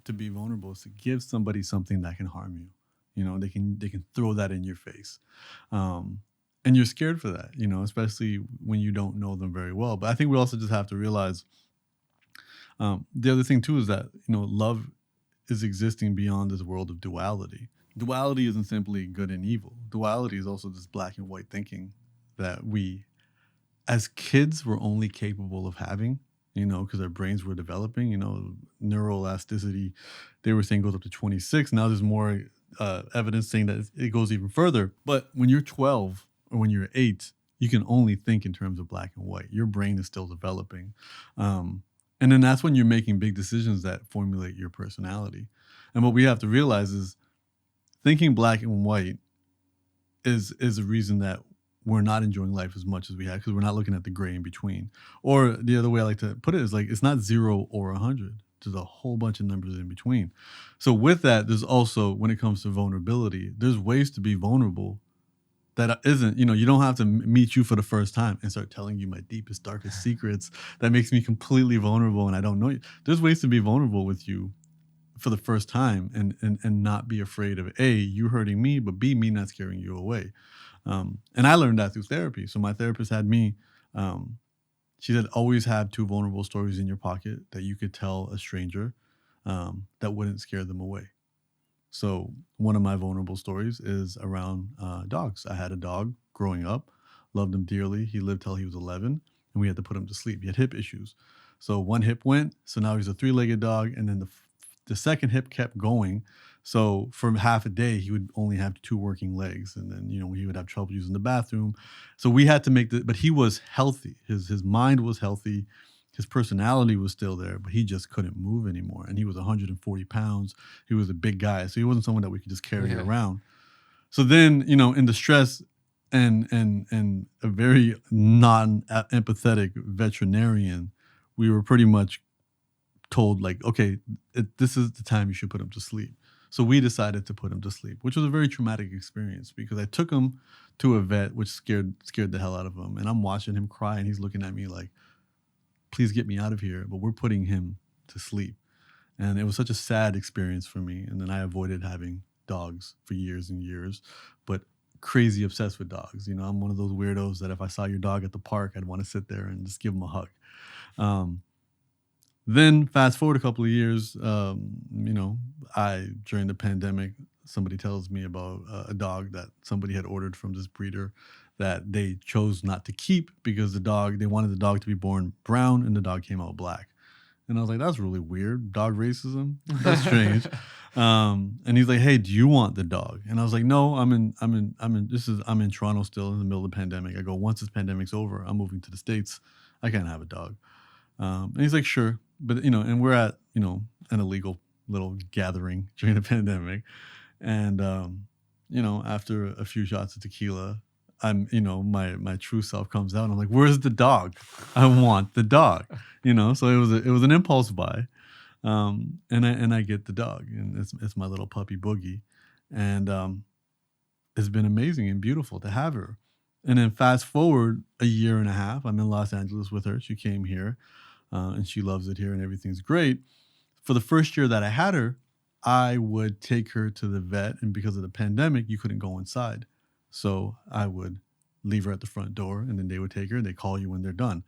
to be vulnerable is to give somebody something that can harm you. You know, they can throw that in your face. And you're scared for that, you know, especially when you don't know them very well. But I think we also just have to realize the other thing too is that, you know, love is existing beyond this world of duality. Duality isn't simply good and evil. Duality is also this black and white thinking that we, as kids, were only capable of having, you know, because our brains were developing, you know, neuroelasticity, they were saying goes up to 26. Now there's more evidence saying that it goes even further. But when you're 12 or when you're 8, you can only think in terms of black and white. Your brain is still developing. And then that's when you're making big decisions that formulate your personality. And what we have to realize is thinking black and white is a reason that we're not enjoying life as much as we have, because we're not looking at the gray in between. Or the other way I like to put it is like, it's not 0 or 100. There's a whole bunch of numbers in between. So with that, there's also, when it comes to vulnerability, there's ways to be vulnerable that isn't, you know, you don't have to meet you for the first time and start telling you my deepest, darkest secrets that makes me completely vulnerable and I don't know you. There's ways to be vulnerable with you for the first time and not be afraid of A, you hurting me, but B, me not scaring you away. And I learned that through therapy. So my therapist had me, she said, always have 2 vulnerable stories in your pocket that you could tell a stranger that wouldn't scare them away. So one of my vulnerable stories is around dogs. I had a dog growing up, loved him dearly. He lived till he was 11, and we had to put him to sleep. He had hip issues. So one hip went, so now he's a 3-legged dog, and then the second hip kept going. So for half a day, he would only have 2 working legs, and then, you know, he would have trouble using the bathroom. So we had to make but he was healthy. His mind was healthy. His personality was still there, but he just couldn't move anymore. And he was 140 pounds. He was a big guy. So he wasn't someone that we could just carry around. So then, you know, in the stress and a very non-empathetic veterinarian, we were pretty much told like, okay, this is the time you should put him to sleep. So we decided to put him to sleep, which was a very traumatic experience because I took him to a vet, which scared the hell out of him. And I'm watching him cry and he's looking at me like, please get me out of here. But we're putting him to sleep. And it was such a sad experience for me. And then I avoided having dogs for years and years, but crazy obsessed with dogs. You know, I'm one of those weirdos that if I saw your dog at the park, I'd want to sit there and just give him a hug. Then fast forward a couple of years, you know, during the pandemic, somebody tells me about a dog that somebody had ordered from this breeder that they chose not to keep because they wanted the dog to be born brown and the dog came out black. And I was like, that's really weird. Dog racism? That's strange. And he's like, hey, do you want the dog? And I was like, no, I'm in Toronto still in the middle of the pandemic. I go, once this pandemic's over, I'm moving to the States. I can't have a dog. And he's like, sure. But, you know, and we're at, you know, an illegal little gathering during the pandemic. And, you know, after a few shots of tequila, you know, my true self comes out and I'm like, where's the dog? I want the dog, you know? So it was an impulse buy. And I get the dog and it's my little puppy Boogie. And, it's been amazing and beautiful to have her. And then fast forward a year and a half, I'm in Los Angeles with her. She came here and she loves it here and everything's great. For the first year that I had her, I would take her to the vet. And because of the pandemic, you couldn't go inside. So I would leave her at the front door and then they would take her and they call you when they're done.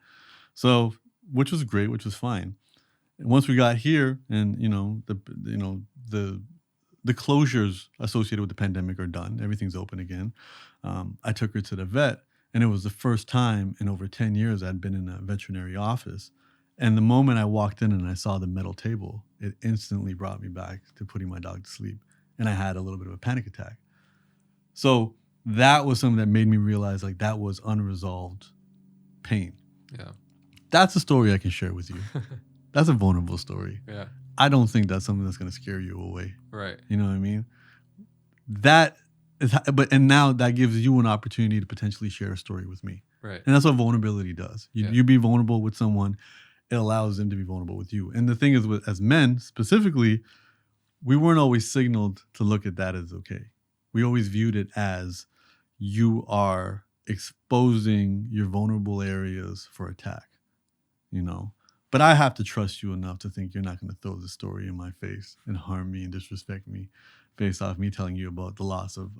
So, which was great, which was fine. And once we got here and, you know, the closures associated with the pandemic are done. Everything's open again. I took her to the vet and it was the first time in over 10 years I'd been in a veterinary office. And the moment I walked in and I saw the metal table, it instantly brought me back to putting my dog to sleep. And I had a little bit of a panic attack. So that was something that made me realize like that was unresolved pain. Yeah. That's a story I can share with you. That's a vulnerable story. Yeah. I don't think that's something that's going to scare you away. Right. You know what I mean? And now that gives you an opportunity to potentially share a story with me. Right. And that's what vulnerability does. You be vulnerable with someone, it allows them to be vulnerable with you. And the thing is, as men specifically, we weren't always signaled to look at that as okay. We always viewed it as you are exposing your vulnerable areas for attack. You know, But I have to trust you enough to think you're not going to throw this story in my face and harm me and disrespect me based off me telling you about the loss of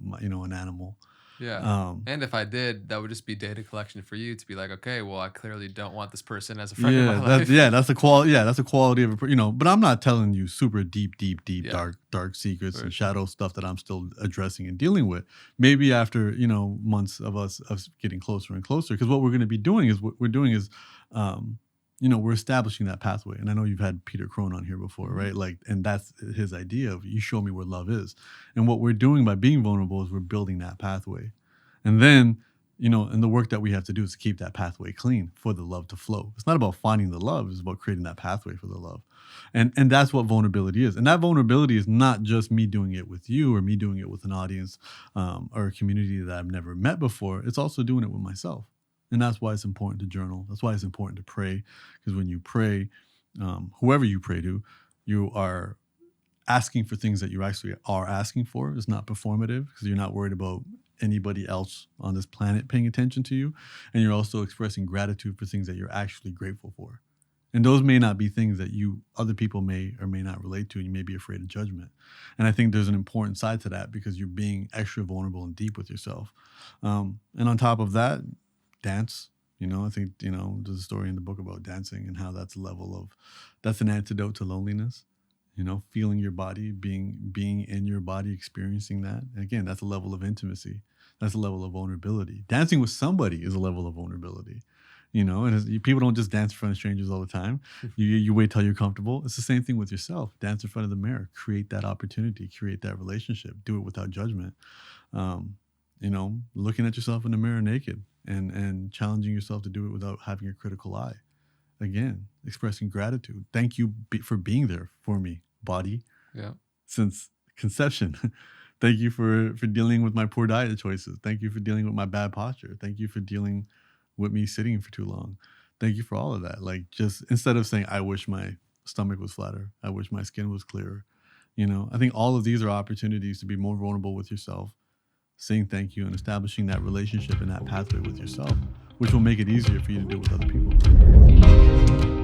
my, an animal. Yeah. And if I did, that would just be data collection for you to be like, okay, well, I clearly don't want this person as a friend in my life. That's a quality. Yeah, that's a quality of But I'm not telling you super deep, Yeah, dark secrets for and sure. shadow stuff that I'm still addressing and dealing with. Maybe after months of us getting closer and closer, because what we're going to be doing is we're establishing that pathway. And I know you've had Peter Crone on here before, Mhm. right? Like, and that's his idea of you show me where love is. And what we're doing by being vulnerable is we're building that pathway. And then, and the work that we have to do is to keep that pathway clean for the love to flow. It's not about finding the love, it's about creating that pathway for the love. And that's what vulnerability is. And that vulnerability is not just me doing it with you or me doing it with an audience or a community that I've never met before. It's also doing it with myself. And that's why it's important to journal. That's why it's important to pray. Because when you pray, whoever you pray to, you are asking for things that you actually are asking for. It's not performative because you're not worried about anybody else on this planet paying attention to you. And you're also expressing gratitude for things that you're actually grateful for. And those may not be things that other people may or may not relate to, and you may be afraid of judgment. And I think there's an important side to that because you're being extra vulnerable and deep with yourself. And on top of that, dance. I think, there's a story in the book about dancing and how that's an antidote to loneliness. Feeling your body, being in your body, experiencing that. And again, that's a level of intimacy. That's a level of vulnerability. Dancing with somebody is a level of vulnerability. And people don't just dance in front of strangers all the time. You wait till you're comfortable. It's the same thing with yourself. Dance in front of the mirror. Create that opportunity. Create that relationship. Do it without judgment. Looking at yourself in the mirror naked and challenging yourself to do it without having a critical eye. Again, expressing gratitude. Thank you for being there for me, body, Yeah. since conception. Thank you for dealing with my poor diet choices. Thank you for dealing with my bad posture. Thank you for dealing with me sitting for too long. Thank you for all of that. Like, just instead of saying, I wish my stomach was flatter, I wish my skin was clearer. I think all of these are opportunities to be more vulnerable with yourself, saying thank you and establishing that relationship and that pathway with yourself, which will make it easier for you to do with other people.